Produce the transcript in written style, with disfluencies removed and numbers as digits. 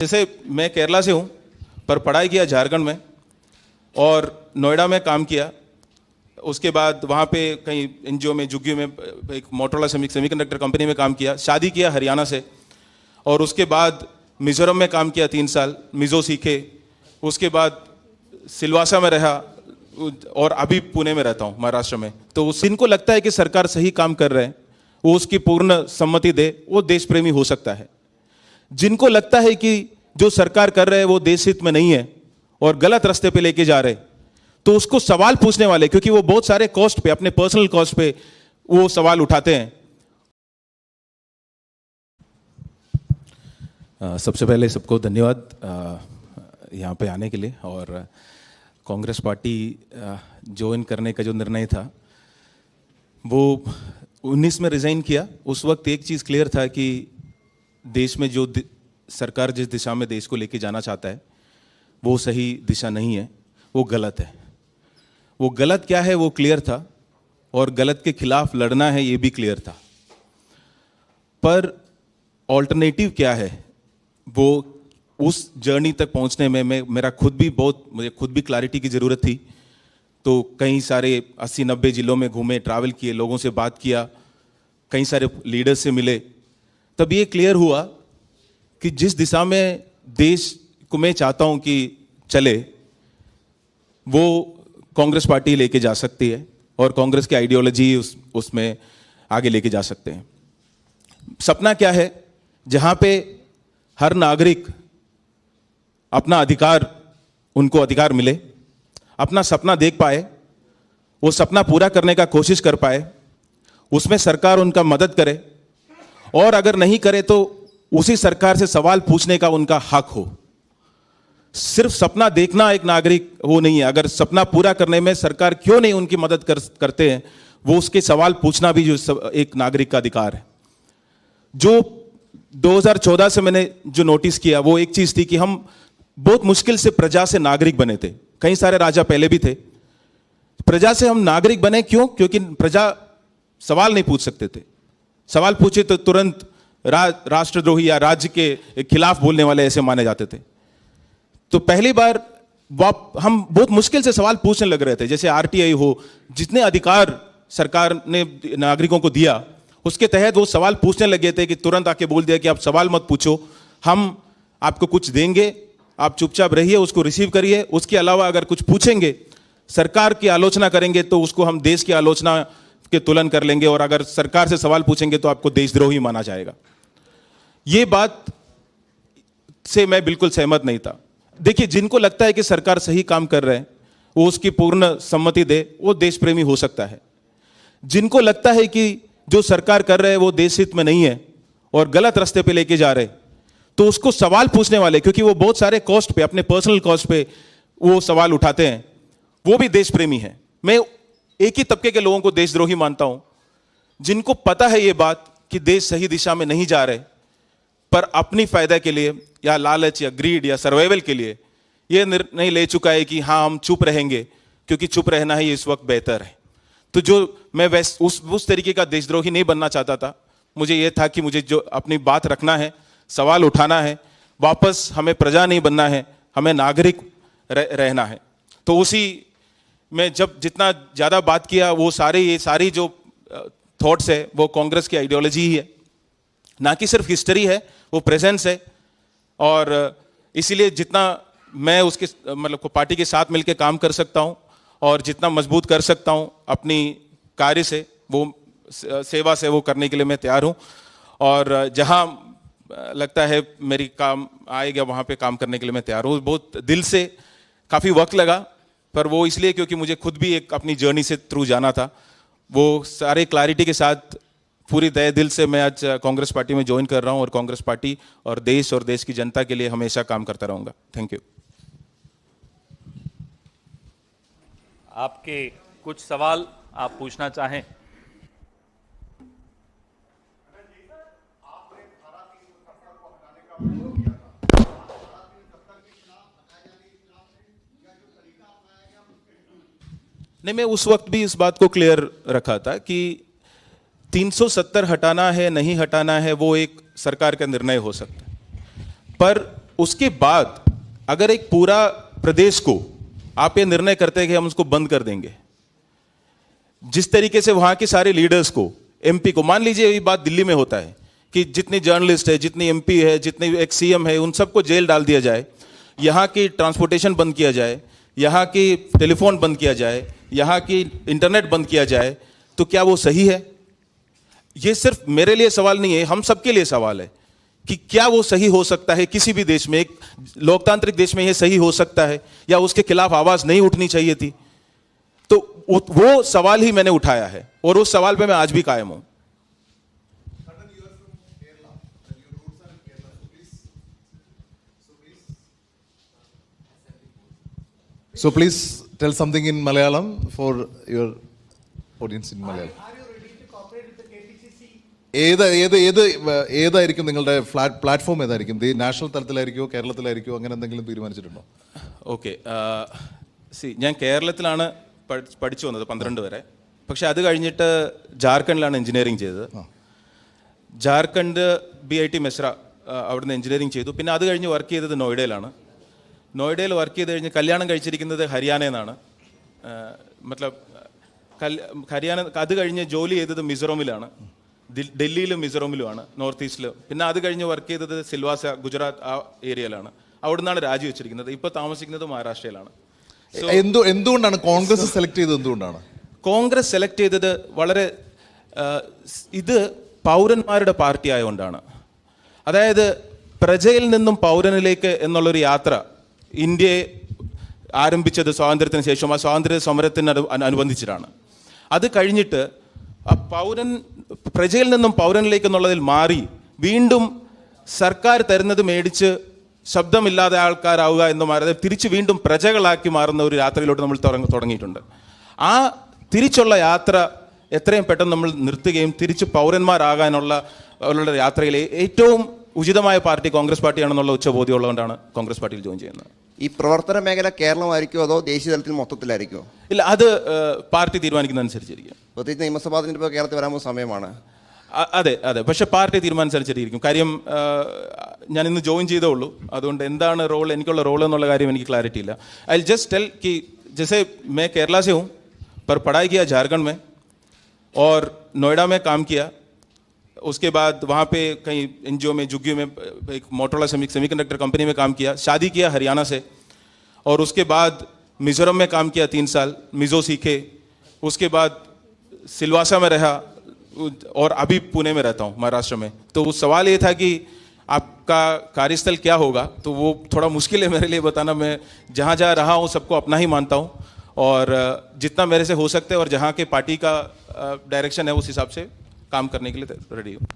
जैसे मैं केरला से हूँ पर पढ़ाई किया झारखंड में और नोएडा में काम किया। उसके बाद वहाँ पे कहीं एनजीओ में जुग्गी में एक मोटरोला सेमीकंडक्टर कंपनी में काम किया। शादी किया हरियाणा से और उसके बाद मिजोरम में काम किया 3 साल, मिज़ो सीखे। उसके बाद सिलवासा में रहा और अभी पुणे में रहता हूँ महाराष्ट्र में। तो जिनको लगता है कि सरकार सही काम कर रहे हैं वो उसकी पूर्ण सम्मति दे, वो देश प्रेमी हो सकता है। जिनको लगता है कि जो सरकार कर रहे हैं वो देश हित में नहीं है और गलत रास्ते पे लेके जा रहे हैं, तो उसको सवाल पूछने वाले, क्योंकि वो बहुत सारे कॉस्ट पे, अपने पर्सनल कॉस्ट पे वो सवाल उठाते हैं। सबसे पहले सबको धन्यवाद यहाँ पे आने के लिए। और कांग्रेस पार्टी ज्वाइन करने का जो निर्णय था वो 19 में रिजाइन किया। उस वक्त एक चीज़ क्लियर था कि देश में जो सरकार जिस दिशा में देश को लेके जाना चाहता है वो सही दिशा नहीं है, वो गलत है। वो गलत क्या है वो क्लियर था और गलत के खिलाफ लड़ना है ये भी क्लियर था। पर ऑल्टरनेटिव क्या है वो उस जर्नी तक पहुंचने में मुझे खुद भी क्लैरिटी की ज़रूरत थी। तो कई सारे 80-90 जिलों में घूमे, ट्रैवल किए, लोगों से बात किया, कई सारे लीडर्स से मिले। तब ये क्लियर हुआ कि जिस दिशा में देश को मैं चाहता हूं कि चले वो कांग्रेस पार्टी लेके जा सकती है और कांग्रेस की आइडियोलॉजी उसमें आगे लेके जा सकते हैं। सपना क्या है? जहां पे हर नागरिक अपना उनको अधिकार मिले, अपना सपना देख पाए, वो सपना पूरा करने का कोशिश कर पाए, उसमें सरकार उनका मदद करे और अगर नहीं करे तो उसी सरकार से सवाल पूछने का उनका हक हो। सिर्फ सपना देखना एक नागरिक वो नहीं है। अगर सपना पूरा करने में सरकार क्यों नहीं उनकी मदद करते हैं, वो उसके सवाल पूछना भी जो एक नागरिक का अधिकार है। जो 2014 से मैंने जो नोटिस किया वो एक चीज थी कि हम बहुत मुश्किल से प्रजा से नागरिक बने थे। कई सारे राजा पहले भी थे। प्रजा से हम नागरिक बने क्यों? क्योंकि प्रजा सवाल नहीं पूछ सकते थे। सवाल पूछे तो तुरंत राष्ट्रद्रोही या राज्य के खिलाफ बोलने वाले ऐसे माने जाते थे। तो पहली बार हम बहुत मुश्किल से सवाल पूछने लग रहे थे। जैसे आरटीआई हो, जितने अधिकार सरकार ने नागरिकों को दिया उसके तहत वो सवाल पूछने लगे थे कि तुरंत आके बोल दिया कि आप सवाल मत पूछो, हम आपको कुछ देंगे, आप चुपचाप रहिए, उसको रिसीव करिए। उसके अलावा अगर कुछ पूछेंगे, सरकार की आलोचना करेंगे तो उसको हम देश की आलोचना के तुलन कर लेंगे और अगर सरकार से सवाल पूछेंगे तो आपको देशद्रोही माना जाएगा। ये बात से मैं बिल्कुल सहमत नहीं था। देखिए, जिनको लगता है कि सरकार सही काम कर रहे हैं वो उसकी पूर्ण सम्मति दे, वो देश प्रेमी हो सकता है। जिनको लगता है कि जो सरकार कर रहे हैं वो देश हित में नहीं है और गलत रास्ते पे लेके जा रहे हैं, तो उसको सवाल पूछने वाले, क्योंकि वो बहुत सारे कॉस्ट पे, अपने पर्सनल कॉस्ट पे वो सवाल उठाते हैं, वो भी देश प्रेमी है। मैं एक ही तबके के लोगों को देशद्रोही मानता हूं जिनको पता है ये बात कि देश सही दिशा में नहीं जा रहे, पर अपनी फायदा के लिए या लालच या ग्रीड या सर्वाइवल के लिए ये निर्णय ले चुका है कि हाँ हम चुप रहेंगे क्योंकि चुप रहना ही इस वक्त बेहतर है। तो जो मैं उस तरीके का देशद्रोही नहीं बनना चाहता था। मुझे यह था कि मुझे जो अपनी बात रखना है, सवाल उठाना है, वापस हमें प्रजा नहीं बनना है, हमें नागरिक रहना है। तो उसी में जब जितना ज़्यादा बात किया वो ये सारी जो थॉट्स है वो कांग्रेस की आइडियोलॉजी ही है, ना कि सिर्फ हिस्ट्री है, वो प्रेजेंस है। और इसीलिए जितना मैं उसके पार्टी के साथ मिलकर काम कर सकता हूँ और जितना मजबूत कर सकता हूँ अपनी कार्य से, वो सेवा से वो करने के लिए मैं तैयार हूँ। और जहाँ लगता है मेरी काम आएगा वहाँ पे काम करने के लिए मैं तैयार हूँ। बहुत दिल से, काफ़ी वक्त लगा, पर वो इसलिए क्योंकि मुझे खुद भी एक अपनी जर्नी से थ्रू जाना था। वो सारे क्लैरिटी के साथ पूरी दिल से मैं आज कांग्रेस पार्टी में ज्वाइन कर रहा हूँ और कांग्रेस पार्टी और देश की जनता के लिए हमेशा काम करता रहूँगा। Thank you. आपके कुछ सवाल आप पूछना चाहें? नहीं, मैं उस वक्त भी इस बात को क्लियर रखा था कि 370 हटाना है नहीं हटाना है वो एक सरकार का निर्णय हो सकता है, पर उसके बाद अगर एक पूरा प्रदेश को आप ये निर्णय करते हैं कि हम उसको बंद कर देंगे, जिस तरीके से वहां के सारे लीडर्स को, एमपी को, मान लीजिए ये बात दिल्ली में होता है कि जितनी जर्नलिस्ट है, जितनी एमपी है, जितने एक सीएम है, उन सबको जेल डाल दिया जाए, यहाँ की ट्रांसपोर्टेशन बंद किया जाए, यहाँ की टेलीफोन बंद किया जाए, यहाँ की इंटरनेट बंद किया जाए, तो क्या वो सही है? ये सिर्फ मेरे लिए सवाल नहीं है, हम सबके लिए सवाल है कि क्या वो सही हो सकता है? किसी भी देश में, एक लोकतांत्रिक देश में ये सही हो सकता है या उसके खिलाफ आवाज नहीं उठनी चाहिए थी? तो वो सवाल ही मैंने उठाया है और उस सवाल पे मैं आज भी कायम हूं। So please tell something in Malayalam for your audience in Malayalam. Are you ready to cooperate with the KPCC? ഏതായിരിക്കും നിങ്ങളുടെ പ്ലാറ്റ്ഫോം ഏതായിരിക്കും? നാഷണൽ തലത്തിലായിരിക്കുമോ കേരളത്തിലായിരിക്കുമോ അങ്ങനെ എന്തെങ്കിലും തീരുമാനിച്ചിട്ടുണ്ടോ? ഓക്കെ, ഞാൻ കേരളത്തിലാണ് പഠിച്ചു വന്നത് 12 വരെ. പക്ഷെ അത് കഴിഞ്ഞിട്ട് ജാർഖണ്ഡിലാണ് എഞ്ചിനീയറിംഗ് ചെയ്തത്. ജാർഖണ്ഡ് BIT മെസ്ര അവിടുന്ന് എഞ്ചിനീയറിംഗ് ചെയ്തു. പിന്നെ അത് കഴിഞ്ഞ് വർക്ക് ചെയ്തത് നോയിഡയിലാണ്. നോയിഡയിൽ വർക്ക് ചെയ്ത് കഴിഞ്ഞ് കല്യാണം കഴിച്ചിരിക്കുന്നത് ഹരിയാനയിൽ നിന്നാണ്. മത്ലബ് ഹരിയാന. അത് കഴിഞ്ഞ് ജോലി ചെയ്തത് മിസോറമിലാണ്, ഡൽഹിയിലും മിസോറമിലുമാണ്, നോർത്ത് ഈസ്റ്റിൽ. പിന്നെ അത് കഴിഞ്ഞ് വർക്ക് ചെയ്തത് സിൽവാസ, ഗുജറാത്ത് ആ ഏരിയയിലാണ്. അവിടെ നിന്നാണ് രാജിവെച്ചിരിക്കുന്നത്. ഇപ്പോൾ താമസിക്കുന്നത് മഹാരാഷ്ട്രയിലാണ്. എന്തുകൊണ്ടാണ് കോൺഗ്രസ് സെലക്ട് ചെയ്തത്? എന്തുകൊണ്ടാണ് കോൺഗ്രസ് സെലക്ട് ചെയ്തത്? വളരെ ഇത് പൗരന്മാരുടെ പാർട്ടി ആയതുകൊണ്ടാണ്. അതായത് പ്രജയിൽ നിന്നും പൗരനിലേക്ക് എന്നുള്ളൊരു യാത്ര ഇന്ത്യയെ ആരംഭിച്ചത് സ്വാതന്ത്ര്യത്തിന് ശേഷം, ആ സ്വാതന്ത്ര്യ സമരത്തിന് അനുബന്ധിച്ചിട്ടാണ്. അത് കഴിഞ്ഞിട്ട് ആ പ്രജയിൽ നിന്നും പൗരനിലേക്ക് എന്നുള്ളതിൽ മാറി വീണ്ടും സർക്കാർ തരുന്നത് മേടിച്ച് ശബ്ദമില്ലാതെ ആൾക്കാരാവുക എന്ന് മാറാതെ തിരിച്ച് വീണ്ടും പ്രജകളാക്കി മാറുന്ന ഒരു യാത്രയിലോട്ട് നമ്മൾ തുടങ്ങിയിട്ടുണ്ട്. ആ തിരിച്ചുള്ള യാത്ര എത്രയും പെട്ടെന്ന് നമ്മൾ നിർത്തുകയും തിരിച്ച് പൗരന്മാരാകാനുള്ള യാത്രയിലെ ഏറ്റവും ഉചിതമായ പാർട്ടി കോൺഗ്രസ് പാർട്ടിയാണെന്നുള്ള ഉച്ചബോധ്യമുള്ളതുകൊണ്ടാണ് കോൺഗ്രസ് പാർട്ടിയിൽ ജോയിൻ ചെയ്യുന്നത്. ഈ പ്രവർത്തന മേഖല കേരളമായിരിക്കുമോ അതോ ദേശീയ തലത്തിൽ മൊത്തത്തിലായിരിക്കുമോ? ഇല്ല, അത് പാർട്ടി തീരുമാനിക്കുന്നതനുസരിച്ചിരിക്കും. പ്രത്യേകിച്ച് നിയമസഭാ തെരഞ്ഞെടുപ്പ് കേരളത്തിൽ വരാൻ പോകുന്ന സമയമാണ്. അതെ, പക്ഷേ പാർട്ടി തീരുമാനിച്ചനുസരിച്ചിരിക്കും. കാര്യം ഞാൻ ഇന്ന് ജോയിൻ ചെയ്തേ ഉള്ളൂ. അതുകൊണ്ട് എന്താണ് റോൾ, എനിക്കുള്ള റോൾ എന്നുള്ള കാര്യം എനിക്ക് ക്ലാരിറ്റി ഇല്ല. ഐ വിൽ जस्ट टेल कि जैसे मैं केरला से हूँ पर पढ़ाई किया झारखंड में और नोएडा में काम किया. उसके बाद वहाँ पे कहीं NGO में, जुग्गी में, एक मोटरोला सेमीकंडक्टर कंपनी में काम किया. शादी किया हरियाणा से और उसके बाद मिज़ोरम में काम किया 3 साल, मिज़ो सीखे. उसके बाद सिलवासा में रहा और अभी पुणे में रहता हूँ, महाराष्ट्र में. तो वो सवाल ये था कि आपका कार्यस्थल क्या होगा, तो वो थोड़ा मुश्किल है मेरे लिए बताना. मैं जहाँ जहाँ रहा हूँ सबको अपना ही मानता हूँ और जितना मेरे से हो सकता है और जहाँ के पार्टी का डायरेक्शन है उस हिसाब से काम करने के लिए रेडी हूँ.